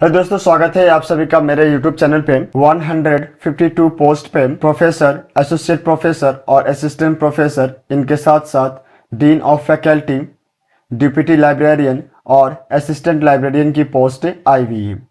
Hello दोस्तों, स्वागत है आप सभी का मेरे YouTube चैनल पे। 152 पोस्ट पे प्रोफेसर, एसोसिएट प्रोफेसर और असिस्टेंट प्रोफेसर, इनके साथ साथ dean of faculty, deputy librarian और असिस्टेंट लाइब्रेरियन की पोस्ट आई हुई है।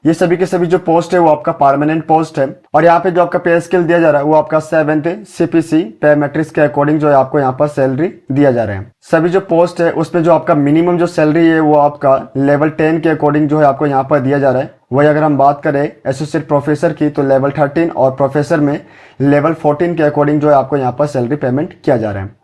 ये सभी के सभी जो पोस्ट है वो आपका परमानेंट पोस्ट है और यहाँ पे जो आपका पे स्केल दिया जा रहा है वो आपका 7th CPC पे मैट्रिक्स के अकॉर्डिंग जो है आपको यहाँ पर सैलरी दिया जा रहा है। सभी जो पोस्ट है उसमें जो आपका मिनिमम जो सैलरी है वो आपका लेवल 10 के अकॉर्डिंग जो है आपको यहाँ पर दिया जा रहा है। वही अगर हम बात करें एसोसिएट प्रोफेसर की तो लेवल 13 और प्रोफेसर में लेवल 14 के अकॉर्डिंग जो है आपको यहाँ पर सैलरी पेमेंट किया जा रहा है।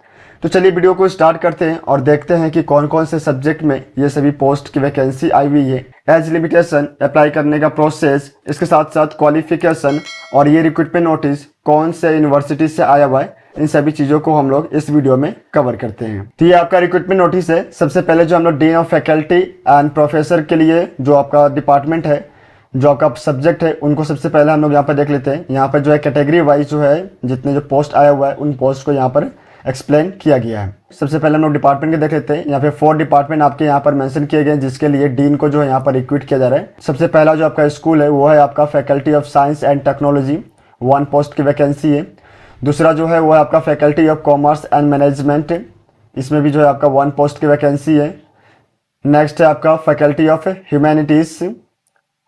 तो चलिए वीडियो को स्टार्ट करते हैं और देखते हैं कि कौन कौन से सब्जेक्ट में ये सभी पोस्ट की वैकेंसी आई हुई है, एज लिमिटेशन, अप्लाई करने का प्रोसेस, इसके साथ साथ क्वालिफिकेशन और ये रिक्रूटमेंट नोटिस कौन से यूनिवर्सिटी से आया हुआ है। इन सभी चीज़ों को हम लोग इस वीडियो में कवर करते हैं। तो ये आपका रिक्रूटमेंट नोटिस है। सबसे पहले जो हम लोग dean of faculty and professor के लिए जो आपका डिपार्टमेंट है, जो आपका सब्जेक्ट है, उनको सबसे पहले हम लोग यहाँ पर देख लेते हैं। यहाँ पर जो है कैटेगरी वाइज जो है जितने जो पोस्ट आया हुआ है उन पोस्ट को यहाँ पर एक्सप्लेन किया गया है। सबसे पहले हम लोग डिपार्टमेंट के देख लेते हैं। यहाँ पे 4 डिपार्टमेंट आपके यहाँ पर मेंशन किए गए जिसके लिए डीन को जो है यहाँ पर रिक्रूट किया जा रहा है। सबसे पहला जो आपका स्कूल है वो है आपका faculty of science and technology, 1 post की वैकेंसी है। दूसरा जो है वो है आपका faculty of commerce and management, इसमें भी जो है आपका 1 पोस्ट की वैकेंसी है। नेक्स्ट है आपका फैकल्टी ऑफ ह्यूमैनिटीज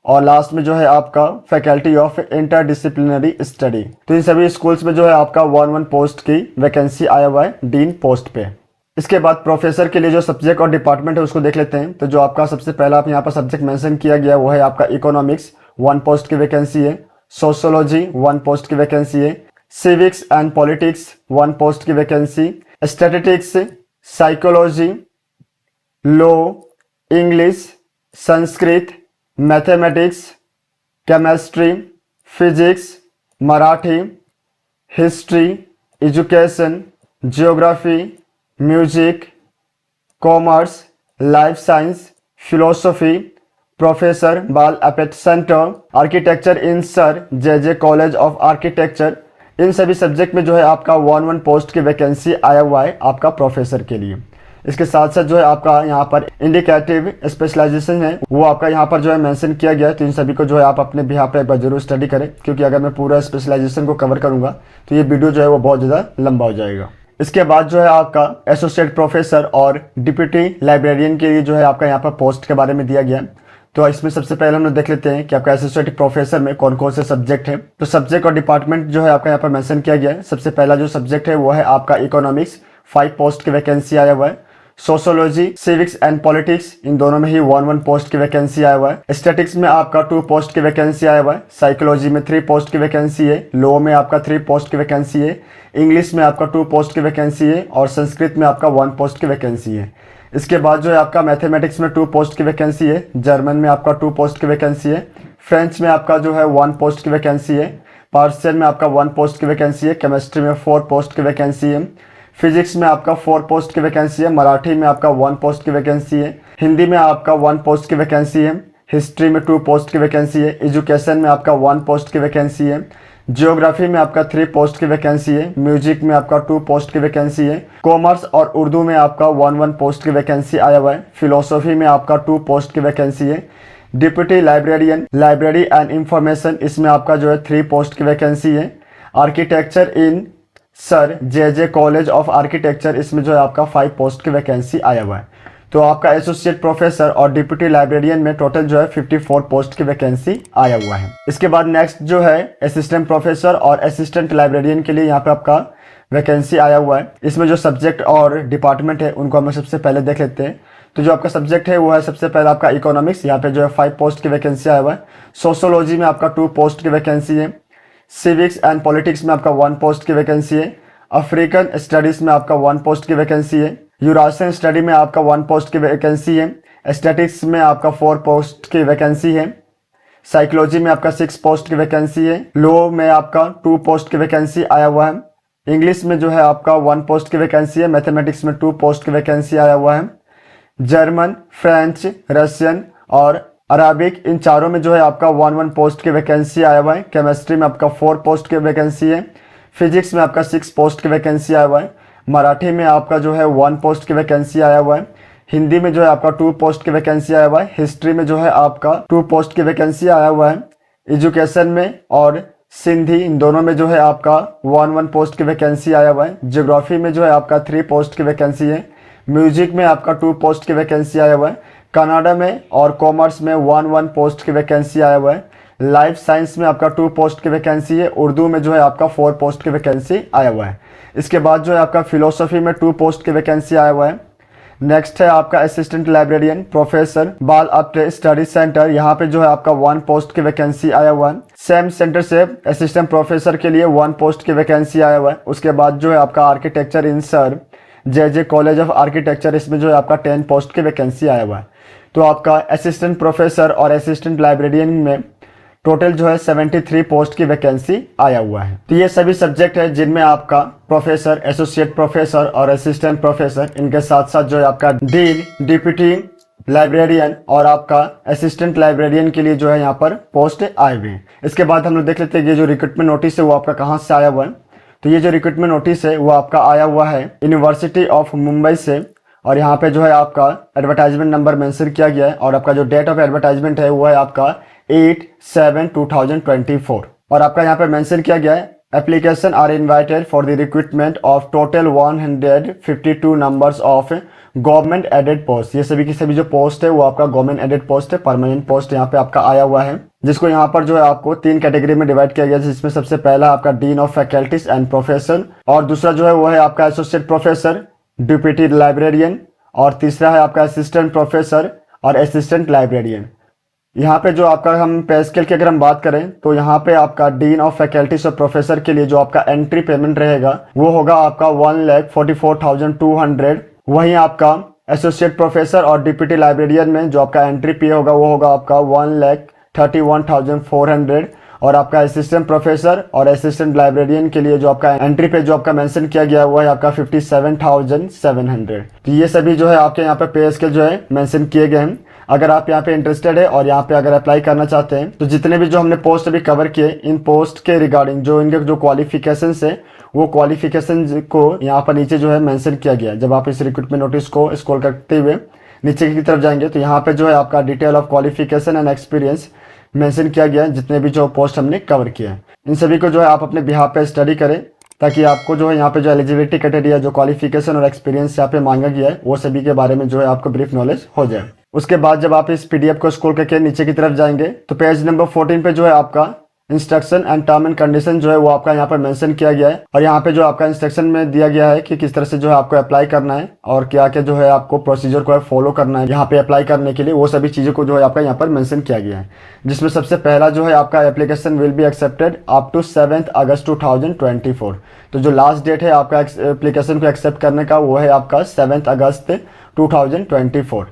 और लास्ट में जो है आपका फैकल्टी ऑफ इंटरडिसिप्लिनरी स्टडी। तो इन सभी स्कूल्स में जो है आपका 1 पोस्ट की वैकेंसी आया हुआ है डीन पोस्ट पे। इसके बाद प्रोफेसर के लिए जो सब्जेक्ट और डिपार्टमेंट है उसको देख लेते हैं। तो जो आपका सबसे पहला आप यहाँ पर सब्जेक्ट मेंशन किया गया वो है आपका इकोनॉमिक्स, 1 पोस्ट की वैकेंसी है। सोशियोलॉजी 1 पोस्ट की वैकेंसी है। सिविक्स एंड पॉलिटिक्स 1 पोस्ट की vacancy. Statistics, psychology, law, English, Sanskrit, mathematics, chemistry, physics, Marathi, history, education, geography, music, commerce, life science, philosophy, professor Bal Apte centre, architecture in Sir J college of architecture. इन सभी subject में जो है आपका 1 post की vacancy आया हुआ है आपका प्रोफेसर के लिए। इसके साथ साथ जो है आपका यहाँ पर इंडिकेटिव स्पेशलाइजेशन है वो आपका यहाँ पर जो है मेंशन किया गया है। तो इन सभी को जो है आप अपने बिहाफ पे एक बार जरूर स्टडी करें, क्योंकि अगर मैं पूरा स्पेशलाइजेशन को कवर करूँगा तो ये वीडियो जो है वो बहुत ज़्यादा लंबा हो जाएगा। इसके बाद जो है आपका एसोसिएट प्रोफेसर और डिप्टी लाइब्रेरियन के लिए जो है आपका यहाँ पर पोस्ट के बारे में दिया गया है। तो इसमें सबसे पहले हम लोग देख लेते हैं कि आपका एसोसिएट प्रोफेसर में कौन कौन से सब्जेक्ट है। तो सब्जेक्ट और डिपार्टमेंट जो है आपका यहाँ पर मेंशन किया गया है। सबसे पहला जो सब्जेक्ट है वो है आपका इकोनॉमिक्स, 5 पोस्ट की वैकेंसी आया हुआ है। सोशियोलॉजी, सिविक्स एंड पॉलिटिक्स, इन दोनों में ही 1 पोस्ट की वैकेंसी आया हुआ है। स्टैटिस्टिक्स में आपका 2 पोस्ट की वैकेंसी आया हुआ है। साइकोलॉजी में 3 पोस्ट की वैकेंसी है। लॉ में आपका 3 पोस्ट की वैकेंसी है। इंग्लिश में आपका 2 पोस्ट की वैकेंसी है और संस्कृत में आपका 1 पोस्ट की वैकेंसी है। इसके बाद जो है आपका मैथमेटिक्स में 2 पोस्ट की वैकेंसी है। जर्मन में आपका 2 पोस्ट की वैकेंसी है। फ्रेंच में आपका जो है 1 पोस्ट की वैकेंसी है। पार्शियल में आपका 1 पोस्ट की वैकेंसी है। केमिस्ट्री में 4 पोस्ट की वैकेंसी है। फिजिक्स में आपका 4 पोस्ट की वैकेंसी है। मराठी में आपका 1 पोस्ट की वैकेंसी है। हिंदी में आपका 1 पोस्ट की वैकेंसी है। हिस्ट्री में 2 पोस्ट की वैकेंसी है। एजुकेशन में आपका 1 पोस्ट की वैकेंसी है। ज्योग्राफी में आपका 3 पोस्ट की वैकेंसी है। म्यूजिक में आपका 2 पोस्ट की वैकेंसी है। कॉमर्स और उर्दू में आपका 1 पोस्ट की वैकेंसी आया हुआ है। फिलोसफी में आपका 2 पोस्ट की वैकेंसी है। Deputy librarian, library and information, इसमें आपका जो है 3 पोस्ट की वैकेंसी है। Architecture in Sir J college of architecture, इसमें जो है आपका 5 पोस्ट की वैकेंसी आया हुआ है। तो आपका एसोसिएट प्रोफेसर और डिप्टी लाइब्रेरियन में टोटल जो है 54 पोस्ट की वैकेंसी आया हुआ है। इसके बाद नेक्स्ट जो है असिस्टेंट प्रोफेसर और असिस्टेंट लाइब्रेरियन के लिए यहाँ पे आपका वैकेंसी आया हुआ है। इसमें जो सब्जेक्ट और डिपार्टमेंट है उनको हम सबसे पहले देख लेते हैं। तो जो आपका सब्जेक्ट है वो है सबसे पहले आपका इकोनॉमिक्स, यहाँ पे जो है 5 पोस्ट की वैकेंसी आया हुआ है। सोशियोलॉजी में आपका 2 पोस्ट की वैकेंसी है। सिविक्स एंड पॉलिटिक्स में आपका 1 पोस्ट की वैकेंसी है। अफ्रीकन स्टडीज में आपका 1 पोस्ट की वैकेंसी है। यूरासियन स्टडी में आपका 1 पोस्ट की वैकेंसी है। स्टैटिस्टिक्स में आपका 4 पोस्ट की वैकेंसी है। साइकोलॉजी में आपका 6 पोस्ट की वैकेंसी है। लॉ में आपका 2 पोस्ट की वैकेंसी आया हुआ है। इंग्लिश में जो है आपका 1 पोस्ट की वैकेंसी है। मैथमेटिक्स में 2 पोस्ट की वैकेंसी आया हुआ है। जर्मन, फ्रेंच, रशियन और अराबिक, इन चारों में जो है आपका 1 पोस्ट की वैकेंसी आया हुआ है। केमिस्ट्री में आपका 4 पोस्ट की वैकेंसी है। फिजिक्स में आपका 6 पोस्ट की वैकेंसी आया हुआ है। मराठी में आपका जो है 1 पोस्ट की वैकेंसी आया हुआ है। हिंदी में जो है आपका 2 पोस्ट की वैकेंसी आया हुआ है। हिस्ट्री में जो है आपका 2 पोस्ट की वैकेंसी आया हुआ है। एजुकेशन में और सिंधी इन दोनों में जो है आपका 1 पोस्ट की वैकेंसी आया हुआ है। ज्योग्राफी में जो है आपका 3 पोस्ट की वैकेंसी है। म्यूजिक में आपका 2 पोस्ट की वैकेंसी आया हुआ है। कनाडा में और कॉमर्स में 1 पोस्ट की वैकेंसी आया हुआ है। लाइफ साइंस में आपका 2 पोस्ट की वैकेंसी है। उर्दू में जो है आपका 4 पोस्ट की वैकेंसी आया हुआ है। इसके बाद जो है आपका फिलोसफी में 2 पोस्ट की वैकेंसी आया हुआ है। नेक्स्ट है आपका असिस्टेंट लाइब्रेरियन प्रोफेसर बाल अपटे स्टडी सेंटर, यहाँ पे जो है आपका 1 पोस्ट की वैकेंसी आया हुआ है। सेम सेंटर से असिस्टेंट प्रोफेसर के लिए 1 पोस्ट की वैकेंसी आया हुआ है। उसके बाद जो है आपका architecture in Sir J college of architecture, इसमें जो है आपका 10 पोस्ट की वैकेंसी आया हुआ है। तो आपका असिस्टेंट प्रोफेसर और असिस्टेंट लाइब्रेरियन में टोटल जो है 73 पोस्ट की वैकेंसी आया हुआ है। तो ये सभी सब्जेक्ट है जिनमें आपका प्रोफेसर, एसोसिएट प्रोफेसर और असिस्टेंट प्रोफेसर, इनके साथ साथ जो है आपका डीन, डिप्टी लाइब्रेरियन और आपका असिस्टेंट लाइब्रेरियन के लिए जो है यहाँ पर पोस्ट आए हुए हैं। इसके बाद हम लोग देख लेते हैं ये जो रिक्रूटमेंट नोटिस है वो आपका कहाँ से आया हुआ है। तो ये जो रिक्रूटमेंट नोटिस है वो आपका आया हुआ है यूनिवर्सिटी ऑफ मुंबई से, और यहाँ पे जो है आपका एडवर्टाइजमेंट नंबर मेंशन किया गया है और आपका जो डेट ऑफ एडवर्टाइजमेंट है वो है आपका 8/7/2024 और आपका यहाँ पे मेंशन किया गया है application are invited for the recruitment of total 152 numbers of government aided post. ये सभी की सभी जो पोस्ट है वो आपका गवर्नमेंट एडेड पोस्ट है, परमानेंट पोस्ट यहाँ पे आपका आया हुआ है, जिसको यहाँ पर जो है आपको 3 कैटेगरी में डिवाइड किया गया है, जिसमें सबसे पहला आपका dean of faculties and professor, और दूसरा जो है वो है आपका एसोसिएट प्रोफेसर, डिप्टी लाइब्रेरियन, और तीसरा है आपका असिस्टेंट प्रोफेसर और असिस्टेंट लाइब्रेरियन। यहाँ पे जो आपका हम पे स्केल की अगर हम बात करें तो यहाँ पे आपका डीन ऑफ फैकल्टीज और प्रोफेसर के लिए जो आपका एंट्री पेमेंट रहेगा वो होगा आपका 1,44,200। वहीं आपका एसोसिएट प्रोफेसर और डिप्टी लाइब्रेरियन में जो आपका एंट्री पे होगा वो होगा आपका 1,31,400, और आपका असिस्टेंट प्रोफेसर और असिस्टेंट लाइब्रेरियन के लिए जो आपका एंट्री पे जो आपका मेंशन किया गया वो है आपका 57,700। तो ये सभी जो है आपके यहाँ पे स्केल जो है मेंशन किए गए हैं। अगर आप यहाँ पे इंटरेस्टेड है और यहाँ पे अगर अप्लाई करना चाहते हैं तो जितने भी जो हमने पोस्ट अभी कवर किए, इन पोस्ट के रिगार्डिंग जो इनके जो क्वालिफिकेशन है वो क्वालिफिकेशन को यहाँ पर नीचे जो है मेंशन किया गया है। जब आप इस रिक्रूटमेंट नोटिस को स्क्रॉल करते हुए नीचे की तरफ जाएंगे तो यहाँ पे जो है आपका detail of qualification and experience mention किया गया है, जितने भी जो पोस्ट हमने कवर किया है। इन सभी को जो है आप अपने बिहाफ पे स्टडी करें ताकि आपको जो है यहाँ पे जो एलिजिबिलिटी क्राइटेरिया, जो क्वालिफिकेशन और एक्सपीरियंस यहाँ पे मांगा गया है वो सभी के बारे में जो है आपको ब्रीफ नॉलेज हो जाए। उसके बाद जब आप इस पीडीएफ को स्क्रॉल करके नीचे की तरफ जाएंगे तो पेज नंबर 14 पे जो है आपका instruction and term and condition जो है वो आपका यहाँ पर मेंशन किया गया है, और यहाँ पे जो आपका इंस्ट्रक्शन में दिया गया है कि किस तरह से जो है आपको अप्लाई करना है और क्या क्या जो है आपको प्रोसीजर को फॉलो करना है यहाँ पे अप्लाई करने के लिए, वो सभी चीज़ों को जो है आपका यहाँ पर मेंशन किया गया है। जिसमें सबसे पहला जो है आपका application will be accepted up to 7 August 2024। तो जो लास्ट डेट है आपका एप्लीकेशन को एक्सेप्ट करने का वो है आपका 7 अगस्त 2024।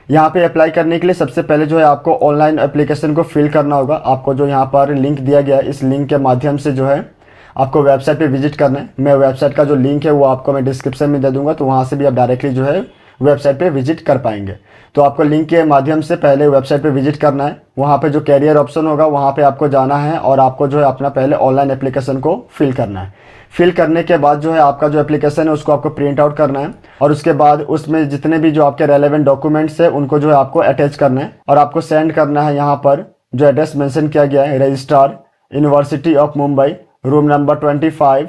यहाँ पे अप्लाई करने के लिए सबसे पहले जो है आपको ऑनलाइन एप्लीकेशन को फिल करना होगा। आपको जो यहाँ पर लिंक दिया गया है इस लिंक के माध्यम से जो है आपको वेबसाइट पे विजिट करना है। मैं वेबसाइट का जो लिंक है वो आपको मैं डिस्क्रिप्शन में दे दूंगा, तो वहाँ से भी आप डायरेक्टली जो है वेबसाइट पे विजिट कर पाएंगे। तो आपको लिंक के माध्यम से पहले वेबसाइट पे विजिट करना है। वहाँ पे जो कैरियर ऑप्शन होगा वहाँ पे आपको जाना है और आपको जो है अपना पहले ऑनलाइन एप्लीकेशन को फिल करना है। फिल करने के बाद जो है आपका जो एप्लीकेशन है उसको आपको प्रिंट आउट करना है, और उसके बाद उसमें जितने भी जो आपके रेलेवेंट डॉक्यूमेंट्स है उनको जो है आपको अटैच करना है और आपको सेंड करना है। यहाँ पर जो एड्रेस मेंशन किया गया है, registrar university of Mumbai, room number 25,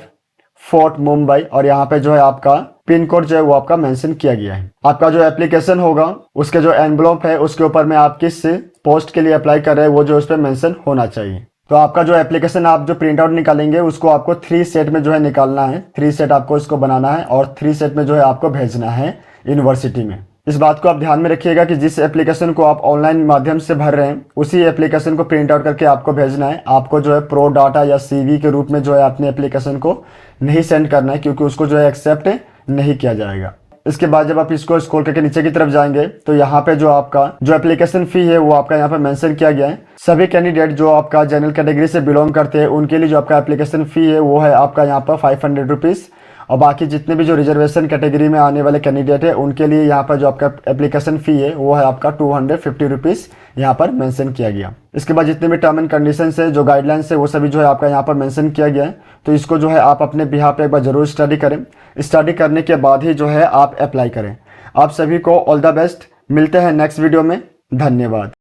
fort Mumbai, और यहाँ पे जो है आपका पिन कोड जो है वो आपका मेंशन किया गया है। आपका जो एप्लीकेशन होगा उसके जो एनवलप है उसके ऊपर में आप किस पोस्ट के लिए अप्लाई कर रहे हैं वो जो उस पर मेंशन होना चाहिए। तो आपका जो एप्लीकेशन आप जो प्रिंट आउट निकालेंगे उसको आपको 3 सेट में जो है निकालना है। 3 सेट आपको इसको बनाना है और 3 सेट में जो है आपको भेजना है यूनिवर्सिटी में। इस बात को आप ध्यान में रखिएगा कि जिस एप्लीकेशन को आप ऑनलाइन माध्यम से भर रहे हैं उसी एप्लीकेशन को प्रिंट आउट करके आपको भेजना है। आपको जो है प्रो डाटा या सीवी के रूप में जो है अपने एप्लीकेशन को नहीं सेंड करना है, क्योंकि उसको जो है एक्सेप्ट नहीं किया जाएगा। इसके बाद जब आप इसको स्क्रॉल करके नीचे की तरफ जाएंगे तो यहाँ पे जो आपका जो एप्लीकेशन फी है वो आपका यहाँ पे मेंशन किया गया है। सभी कैंडिडेट जो आपका जनरल कैटेगरी से बिलोंग करते हैं उनके लिए जो आपका एप्लीकेशन फी है वो है आपका यहाँ पर 500 रुपीज़, और बाकी जितने भी जो रिजर्वेशन कैटेगरी में आने वाले कैंडिडेट है उनके लिए यहाँ पर जो आपका एप्लीकेशन फ़ी है वो है आपका 250 रुपीज़ यहाँ पर मेंशन किया गया। इसके बाद जितने भी टर्म एंड कंडीशन है, जो गाइडलाइंस है वो सभी जो है आपका यहाँ पर मेंशन किया गया है। तो इसको जो है आप अपने बिहाफ पे एक बार जरूर स्टडी करें। स्टडी करने के बाद ही जो है आप अप्लाई करें। आप सभी को ऑल द बेस्ट। मिलते हैं नेक्स्ट वीडियो में। धन्यवाद।